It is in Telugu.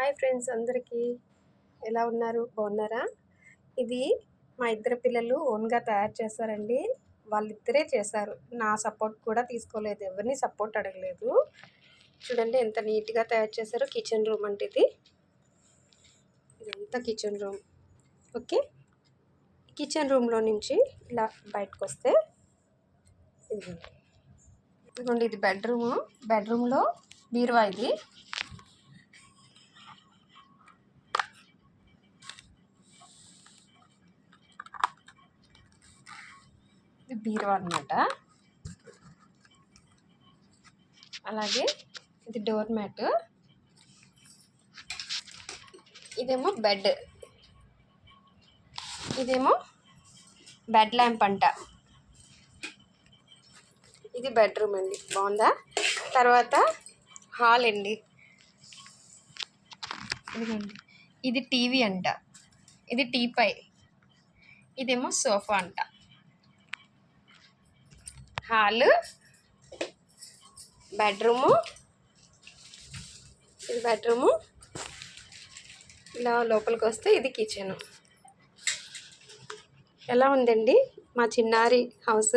హాయ్ ఫ్రెండ్స్ అందరికీ ఎలా ఉన్నారు? బాగున్నారా? ఇది మా ఇద్దరు పిల్లలు ఓన్గా తయారు చేశారండి. వాళ్ళిద్దరే చేశారు. నా సపోర్ట్ కూడా తీసుకోలేదు. ఎవరిని సపోర్ట్ అడగలేదు. చూడండి ఎంత నీట్గా తయారు చేశారో. కిచెన్ రూమ్ అంటే ఇదంతా కిచెన్ రూమ్. ఓకే, కిచెన్ రూమ్లో నుంచి ఇలా బయటకు వస్తే ఇదిగోండి, ఇది బెడ్రూము. బెడ్రూమ్లో బీరువా. ఇది బీరువా అన్నమాట. అలాగే ఇది డోర్ మ్యాట్. ఇదేమో బెడ్. ఇదేమో బెడ్ ల్యాంప్ అంట. ఇది బెడ్రూమ్ అండి. బాగుందా? తర్వాత హాల్ అండి. ఇదిగోండి, ఇది టీవీ అంట. ఇది టీపై. ఇదేమో సోఫా అంట. Hall, bedroom. ఇది బెడ్రూము. ఇలా లోపలికి వస్తే ఇది కిచెన్. ఎలా ఉందండి మా చిన్నారి హౌస్?